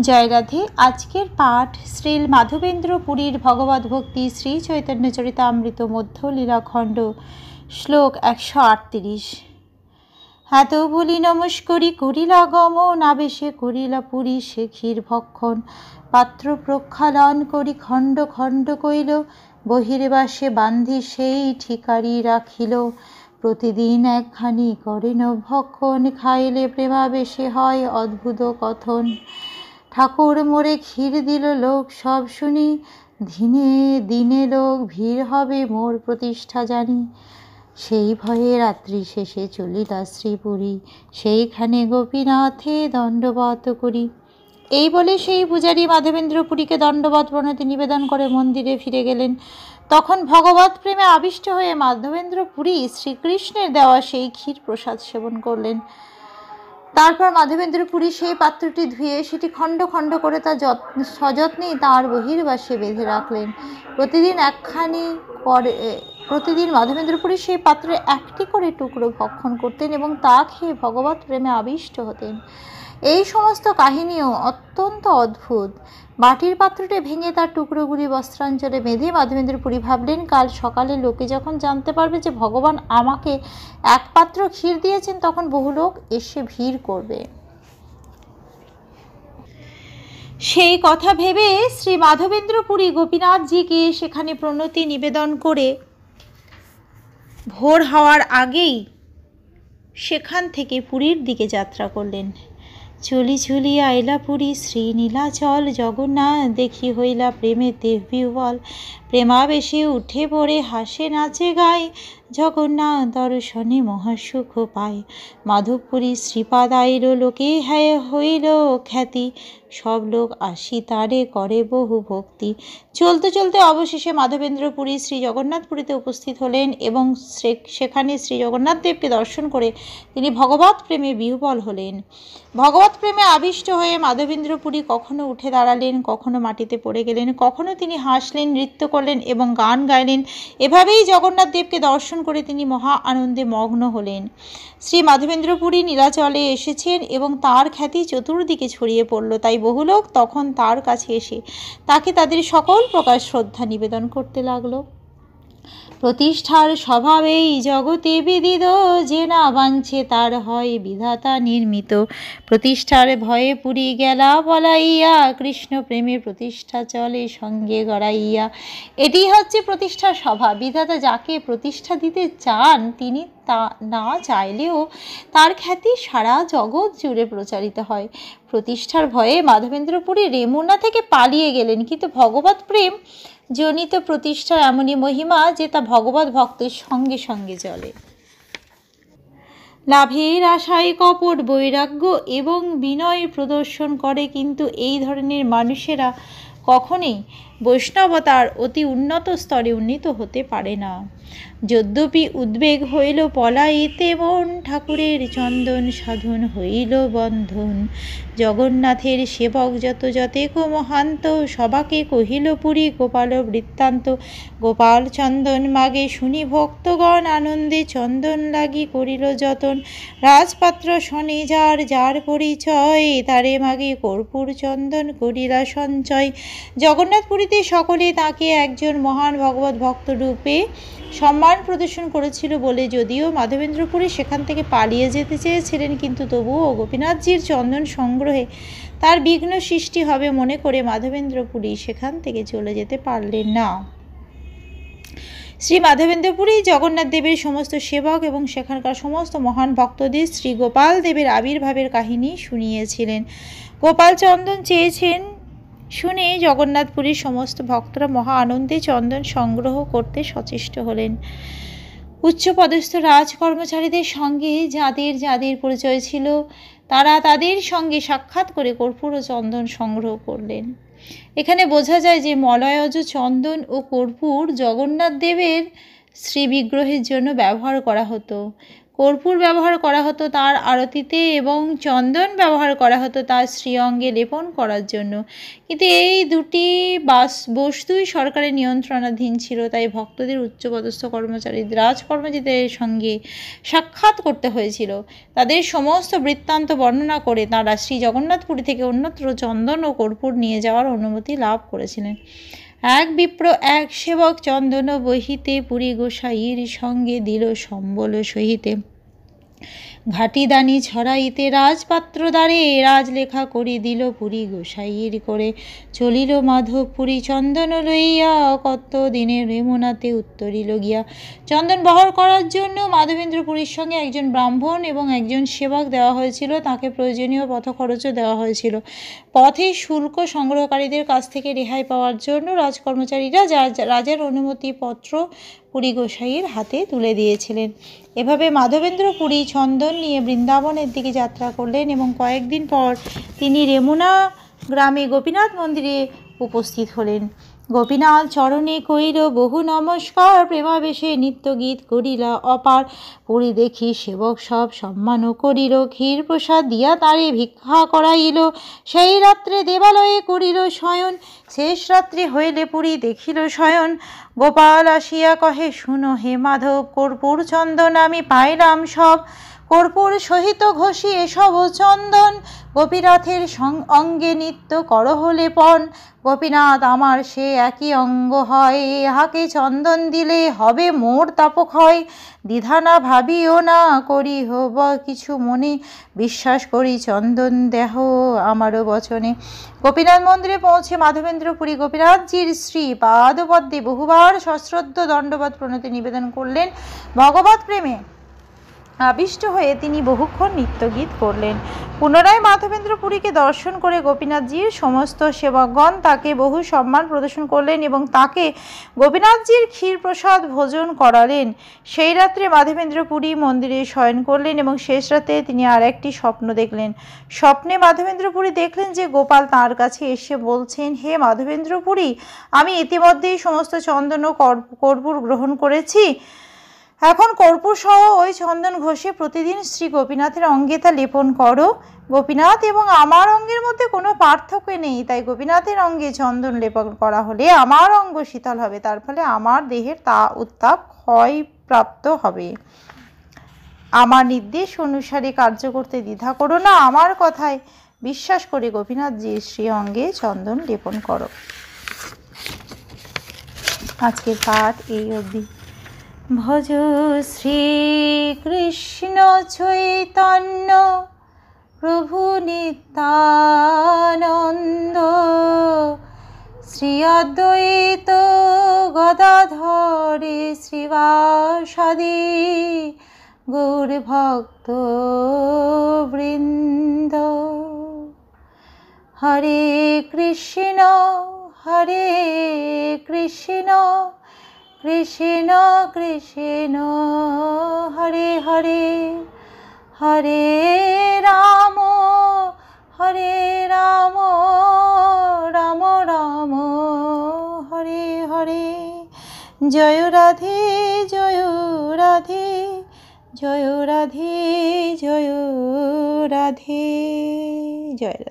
জয় রাধে। আজকের পাঠ শ্রী মাধবেন্দ্র পুরীর ভগবত ভক্তি শ্রী চৈতন্য চরিতামৃত মধ্য লীলাখণ্ড, শ্লোক 138। এত বলি নমস্করি করিলা গমন, আবেশে করিলা পুরী সে ক্ষীর ভক্ষণ। পাত্র প্রক্ষালন করি খণ্ড খণ্ড কইল, বহির্বাসে বান্ধি সেই ঠিকারি রাখিল। প্রতিদিন একখানি করেন ভক্ষণ, খাইলে প্রেমাবেশে হয় অদ্ভুত কথন। ঠাকুর মোরে ক্ষীর দিল লোক সব শুনি, দিনে দিনে লোক ভিড় হবে মোর প্রতিষ্ঠা জানি। সেই ভয়ে রাত্রি শেষে চলিলা শ্রীপুরী, সেইখানে গোপীনাথে দণ্ডবত করি। এই বলে সেই পূজারী মাধবেন্দ্র পুরীকে দণ্ডবত প্রণতি নিবেদন করে মন্দিরে ফিরে গেলেন। তখন ভগবত প্রেমে আবিষ্ট হয়ে মাধবেন্দ্র পুরী শ্রীকৃষ্ণের দেওয়া সেই ক্ষীর প্রসাদ সেবন করলেন। তারপর মাধবেন্দ্র পুরী সেই পাত্রটি ধুয়ে সেটি খণ্ড খণ্ড করে তার সযত্নেই তাঁর বহির্বাসে বেঁধে রাখলেন। প্রতিদিন মাধবেন্দ্র পুরী সেই পাত্রে একটি করে টুকরো ভক্ষণ করতেন এবং তা খেয়ে ভগবত প্রেমে আবিষ্ট হতেন। এই সমস্ত কাহিনীও অত্যন্ত অদ্ভুত। মাটির পাত্রটি ভেঙে তার টুকরোগুলি বস্ত্রাঞ্চলে বেঁধে মাধবেন্দ্র পুরী ভাবলেন, কাল সকালে লোকে যখন জানতে পারবে যে ভগবান আমাকে এক পাত্র ক্ষীর দিয়েছেন, তখন বহু লোক এসে ভিড় করবে। সেই কথা ভেবে শ্রী মাধবেন্দ্র পুরী গোপীনাথজিকে সেখানে প্রণতি নিবেদন করে ভোর হওয়ার আগেই সেখান থেকে পুরীর দিকে যাত্রা করলেন। চলি চলি আইলা পুরী শ্রী নীলাচল, জগন্নাথ দেখি হইলা প্রেমেতে বিহ্বল। প্রেমাবেশে উঠে পড়ে হাসে নাচে গায়, জগন্নাথ দর্শনে মহাসুখ পায়। মাধবপুরী শ্রীপাদ আইল লোকে হ্যায় হইল খ্যাতি, সব লোক আসি তারে করে বহু ভক্তি। চলতে চলতে অবশেষে মাধবেন্দ্র পুরী শ্রী জগন্নাথপুরীতে উপস্থিত হলেন এবং সেখানে শ্রী জগন্নাথ দেবকে দর্শন করে তিনি ভগবত প্রেমে বিহ্বল হলেন। ভগবত প্রেমে আবিষ্ট হয়ে মাধবেন্দ্র পুরী কখনো উঠে দাঁড়ালেন, কখনো মাটিতে পড়ে গেলেন, কখনো তিনি হাসলেন, নৃত্য করলেন এবং গান গাইলেন। এভাবেই জগন্নাথ দেবকে দর্শন করে তিনি মহা আনন্দে মগ্ন হলেন। শ্রী মাধবেন্দ্র পুরী নীলাচলে এসেছেন এবং তার খ্যাতি চতুর্দিকে ছড়িয়ে পড়ল। তাই বহু লোক তখন তার কাছে এসে তাকে তাদের সকল প্রকার শ্রদ্ধা নিবেদন করতে লাগলো। প্রতিষ্ঠার স্বভাবেই জগতে বিদিত, যে না বাঞ্ছে তার হয় বিধাতা নির্মিত। প্রতিষ্ঠার ভয়ে পুরী গেলা বলাইয়া, কৃষ্ণ প্রেমে প্রতিষ্ঠা চলে সঙ্গে গড়াইয়া। এটি হচ্ছে প্রতিষ্ঠার স্বভাব। বিধাতা যাকে প্রতিষ্ঠা দিতে চান, তিনি তা না চাইলেও তার খ্যাতি সারা জগৎ জুড়ে প্রচারিত হয়। প্রতিষ্ঠার ভয়ে মাধবেন্দ্র পুরী রেমুনা থেকে পালিয়ে গেলেন, কিন্তু ভগবত প্রেম জনিত প্রতিষ্ঠার এমনই মহিমা যে তা ভগবত ভক্তের সঙ্গে সঙ্গে চলে। লাভের আশায় কপট বৈরাগ্য এবং বিনয় প্রদর্শন করে, কিন্তু এই ধরনের মানুষেরা কখনোই বৈষ্ণবতার অতি উন্নত স্তরে উন্নীত হতে পারে না। যদ্যপি উদ্বেগ হইল পলাইতে মন, ঠাকুরের চন্দন সাধন হইল বন্ধন। জগন্নাথের সেবক যত যতেক মহান্ত, সবাকে কহিল পুরী গোপাল বৃত্তান্ত। গোপাল চন্দন মাগে শুনি ভক্তগণ, আনন্দে চন্দন লাগি করিল যতন। রাজপাত্র শনে যার যার পরিচয়, তারে মাগে কর্পূর চন্দন করিলা সঞ্চয়। জগন্নাথপুরীতে সকলে তাকে একজন মহান ভগবত ভক্ত রূপে সম্মান প্রদর্শন করেছিল বলে, যদিও মাধবেন্দ্র পুরী সেখান থেকে পালিয়ে যেতে চেয়েছিলেন, কিন্তু তবুও গোপীনাথজির চন্দন সংগ্রহে তার বিঘ্ন সৃষ্টি হবে মনে করে মাধবেন্দ্র পুরী সেখান থেকে চলে যেতে পারলেন না। শ্রী মাধবেন্দ্র পুরী জগন্নাথ দেবের সমস্ত সেবক এবং সেখানকার সমস্ত মহান ভক্তদের শ্রী গোপাল দেবের আবির্ভাবের কাহিনী শুনিয়েছিলেন। গোপাল চন্দন চেয়েছেন শুনে জগন্নাথপুরীর সমস্ত ভক্তরা মহা আনন্দে চন্দন সংগ্রহ করতে সচেষ্ট হলেন। উচ্চপদস্থ রাজকর্মচারীদের সঙ্গে যাদের যাদের পরিচয় ছিল, তারা তাদের সঙ্গে সাক্ষাৎ করে কর্পূর ও চন্দন সংগ্রহ করলেন। এখানে বোঝা যায় যে মলয়জ চন্দন ও কর্পূর জগন্নাথ দেবের শ্রী বিগ্রহের জন্য ব্যবহার করা হতো। কর্পূর ব্যবহার করা হতো তার আরতিতে এবং চন্দন ব্যবহার করা হতো তার শ্রীঅঙ্গে লেপন করার জন্য। কিন্তু এই দুটি বস্তুই সরকারের নিয়ন্ত্রণাধীন ছিল, তাই ভক্তদের উচ্চপদস্থ রাজকর্মচারীদের সঙ্গে সাক্ষাৎ করতে হয়েছিল। তাদের সমস্ত বৃত্তান্ত বর্ণনা করে তাঁরা শ্রী জগন্নাথপুরী থেকে অন্যত্র চন্দন ও কর্পূর নিয়ে যাওয়ার অনুমতি লাভ করেছিলেন। এক বিপ্র এক সেবক চন্দন বহিতে পুরী গোসাইয়ের সঙ্গে দিল সম্বল সহিতে। ঘাটিদানি ছড়াইতে রাজপাত্র দ্বারে রাজলেখা করি দিল পুরী গোসাইয়ের করে। চলিল মাধবপুরী চন্দন লইয়া কত দিনের রেমুনাতে উত্তরিল গিয়া। চন্দন বহর করার জন্য মাধবেন্দ্রপুরীর সঙ্গে একজন ব্রাহ্মণ এবং একজন সেবক দেওয়া হয়েছিল। তাকে প্রয়োজনীয় পথ খরচও দেওয়া হয়েছিল। পথে শুল্ক সংগ্রহকারীদের কাছ থেকে রেহাই পাওয়ার জন্য রাজকর্মচারীরা রাজার অনুমতিপত্র পুরী গোসাইয়ের হাতে তুলে দিয়েছিলেন। এভাবে মাধবেন্দ্রপুরী চন্দন নিয়ে বৃন্দাবনের দিকে যাত্রা করলেন এবং কয়েকদিন পর তিনি রেমুনা গ্রামে গোপীনাথ মন্দিরে উপস্থিত হলেন। গোপীনাথ চরণে কইল বহু নমস্কার, প্রেমাবেশে নিত্য গীত করিলা অপার। পুরী দেখি সেবক সব সম্মান করিল, ক্ষীর প্রসাদ দিয়া তারে ভিক্ষা করাইল। সেই রাত্রে দেবালয়ে করিল শয়ন, শেষ রাত্রি হইলে পুরী দেখিল শয়ন। গোপাল আসিয়া কহে শুনো হে মাধব, কর্পূর চন্দন আমি পাইলাম সব। কর্পূর সহিত ঘষি এসব চন্দন, গোপীনাথের অঙ্গে নিত্য করহ লেপন। গোপীনাথ আমার সে একই অঙ্গ হয়, ইহাকে চন্দন দিলে হবে মোর তাপক্ষয়। দ্বিধা না ভাবিও না করি হব কিছু মনে, বিশ্বাস করি চন্দন দেহ আমারও বচনে। গোপীনাথ মন্দিরে পৌঁছে মাধবেন্দ্রপুরী গোপীনাথজির শ্রী পাদপদ্মে বহুবার সশ্রদ্ধ দণ্ডবত প্রণতি নিবেদন করলেন। ভগবত প্রেমে আবিষ্ট হয়ে তিনি বহুক্ষণ নৃত্যগীত করলেন। পুনরায় মাধবেন্দ্রপুরীকে দর্শন করে গোপীনাথজির সমস্ত সেবকগণ তাকে বহু সম্মান প্রদর্শন করলেন এবং তাকে গোপীনাথজির ক্ষীর প্রসাদ ভোজন করালেন। সেই রাত্রে মাধবেন্দ্রপুরী মন্দিরে শয়ন করলেন এবং শেষ রাতে তিনি আর একটি স্বপ্ন দেখলেন। স্বপ্নে মাধবেন্দ্রপুরী দেখলেন যে গোপাল তাঁর কাছে এসে বলছেন, হে মাধবেন্দ্রপুরী, আমি ইতিমধ্যেই সমস্ত চন্দন ও কর্পূর গ্রহণ করেছি। এখন কর্পূর সহ ওই চন্দন ঘষে প্রতিদিন শ্রী গোপীনাথের অঙ্গে তা লেপন করো। গোপীনাথ এবং আমার অঙ্গের মধ্যে কোনো পার্থক্য নেই, তাই গোপীনাথের অঙ্গে চন্দন লেপন করা হলে আমার অঙ্গ শীতল হবে, তার ফলে আমার দেহের উত্তাপ ক্ষয় প্রাপ্ত হবে। আমার নির্দেশ অনুসারে কার্য করতে দ্বিধা করো না, আমার কথায় বিশ্বাস করে গোপীনাথজির শ্রী অঙ্গে চন্দন লেপন করো। আজকের পাঠ এই অবধি। ভজ শ্রীকৃষ্ণ চৈতন্য প্রভু নিত্যানন্দ, শ্রী অদ্বৈত গদাধরে শ্রীবাসাদি গৌর ভক্ত বৃন্দ। হরে কৃষ্ণ কৃষ্ণ কৃষ্ণ হরে হরে, হরে রাম রাম রাম হরে হরে। জয় রাধে জয় রাধে, জয় রাধে জয় রাধে, জয় রাধে।